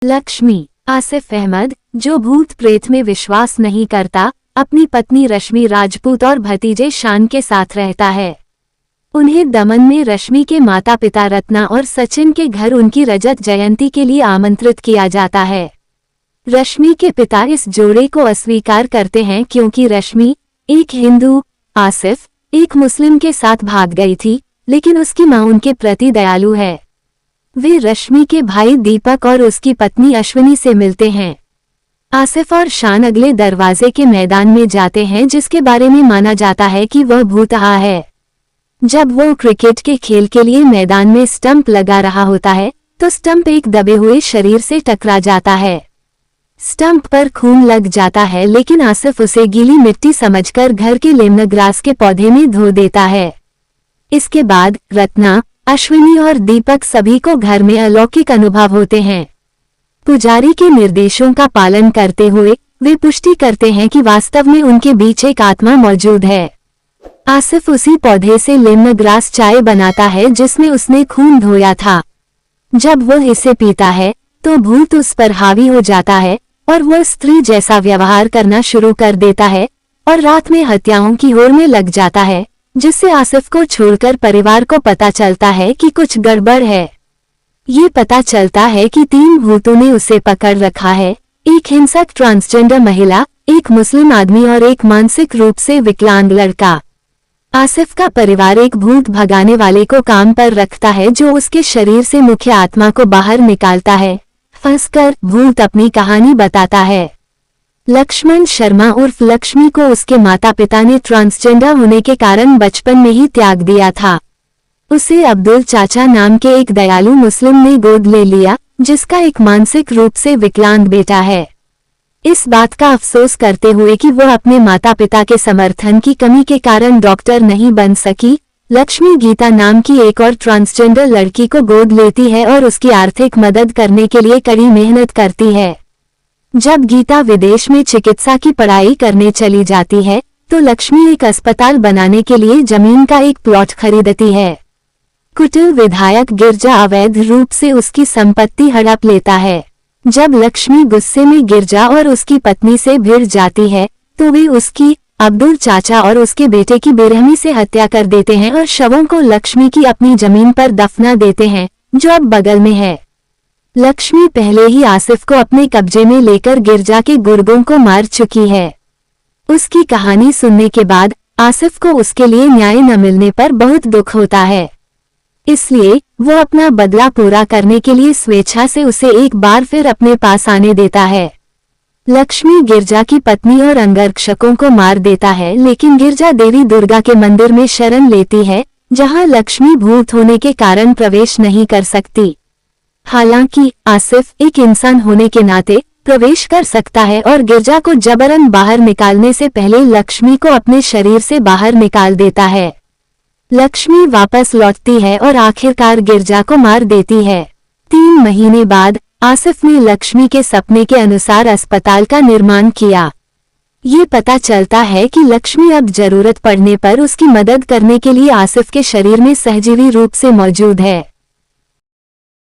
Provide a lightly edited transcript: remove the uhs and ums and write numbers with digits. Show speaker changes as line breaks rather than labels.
लक्ष्मी। आसिफ अहमद, जो भूत प्रेत में विश्वास नहीं करता, अपनी पत्नी रश्मि राजपूत और भतीजे शान के साथ रहता है। उन्हें दमन में रश्मि के माता पिता रत्ना और सचिन के घर उनकी रजत जयंती के लिए आमंत्रित किया जाता है। रश्मि के पिता इस जोड़े को अस्वीकार करते हैं क्योंकि रश्मि एक हिंदू, आसिफ एक मुस्लिम के साथ भाग गई थी, लेकिन उसकी मां उनके प्रति दयालु है। वे रश्मि के भाई दीपक और उसकी पत्नी अश्विनी से मिलते हैं। आसिफ और शान अगले दरवाजे के मैदान में जाते हैं, जिसके बारे में माना जाता है कि वह भूतहा है। जब वो क्रिकेट के खेल के लिए मैदान में स्टंप लगा रहा होता है तो स्टंप एक दबे हुए शरीर से टकरा जाता है। स्टंप पर खून लग जाता है, लेकिन आसिफ उसे गीली मिट्टी समझकर घर के लेमन ग्रास के पौधे में धो देता है। इसके बाद रत्ना, अश्विनी और दीपक सभी को घर में अलौकिक अनुभव होते हैं। पुजारी के निर्देशों का पालन करते हुए वे पुष्टि करते हैं कि वास्तव में उनके बीच एक आत्मा मौजूद है। आसिफ उसी पौधे से लेमन ग्रास चाय बनाता है जिसमें उसने खून धोया था। जब वह इसे पीता है तो भूत उस पर हावी हो जाता है और वह स्त्री जैसा व्यवहार करना शुरू कर देता है और रात में हत्याओं की होड़ में लग जाता है, जिससे आसिफ को छोड़कर परिवार को पता चलता है कि कुछ गड़बड़ है। ये पता चलता है कि 3 भूतों ने उसे पकड़ रखा है, एक हिंसक ट्रांसजेंडर महिला, एक मुस्लिम आदमी और एक मानसिक रूप से विकलांग लड़का। आसिफ का परिवार एक भूत भगाने वाले को काम पर रखता है जो उसके शरीर से मुख्य आत्मा को बाहर निकालता है। फंसकर भूत अपनी कहानी बताता है। लक्ष्मण शर्मा उर्फ लक्ष्मी को उसके माता पिता ने ट्रांसजेंडर होने के कारण बचपन में ही त्याग दिया था। उसे अब्दुल चाचा नाम के एक दयालु मुस्लिम ने गोद ले लिया, जिसका एक मानसिक रूप से विकलांग बेटा है। इस बात का अफसोस करते हुए कि वह अपने माता पिता के समर्थन की कमी के कारण डॉक्टर नहीं बन सकी, लक्ष्मी गीता नाम की एक और ट्रांसजेंडर लड़की को गोद लेती है और उसकी आर्थिक मदद करने के लिए कड़ी मेहनत करती है। जब गीता विदेश में चिकित्सा की पढ़ाई करने चली जाती है तो लक्ष्मी एक अस्पताल बनाने के लिए जमीन का एक प्लॉट खरीदती है। कुटिल विधायक गिरजा अवैध रूप से उसकी संपत्ति हड़प लेता है। जब लक्ष्मी गुस्से में गिरजा और उसकी पत्नी से भिड़ जाती है तो वे उसकी, अब्दुल चाचा और उसके बेटे की बेरहमी से हत्या कर देते हैं और शवों को लक्ष्मी की अपनी जमीन पर दफना देते हैं, जो अब बगल में है। लक्ष्मी पहले ही आसिफ को अपने कब्जे में लेकर गिरजा के गुर्गों को मार चुकी है। उसकी कहानी सुनने के बाद आसिफ को उसके लिए न्याय न मिलने पर बहुत दुख होता है, इसलिए वो अपना बदला पूरा करने के लिए स्वेच्छा से उसे एक बार फिर अपने पास आने देता है। लक्ष्मी गिरजा की पत्नी और अंगरक्षकों को मार देता है, लेकिन गिरजा देवी दुर्गा के मंदिर में शरण लेती है, जहां लक्ष्मी भूत होने के कारण प्रवेश नहीं कर सकती। हालांकि आसिफ एक इंसान होने के नाते प्रवेश कर सकता है और गिरजा को जबरन बाहर निकालने से पहले लक्ष्मी को अपने शरीर से बाहर निकाल देता है। लक्ष्मी वापस लौटती है और आखिरकार गिरजा को मार देती है। 3 महीने बाद आसिफ ने लक्ष्मी के सपने के अनुसार अस्पताल का निर्माण किया। ये पता चलता है कि लक्ष्मी अब जरूरत पड़ने पर उसकी मदद करने के लिए आसिफ के शरीर में सहजीवी रूप से मौजूद है।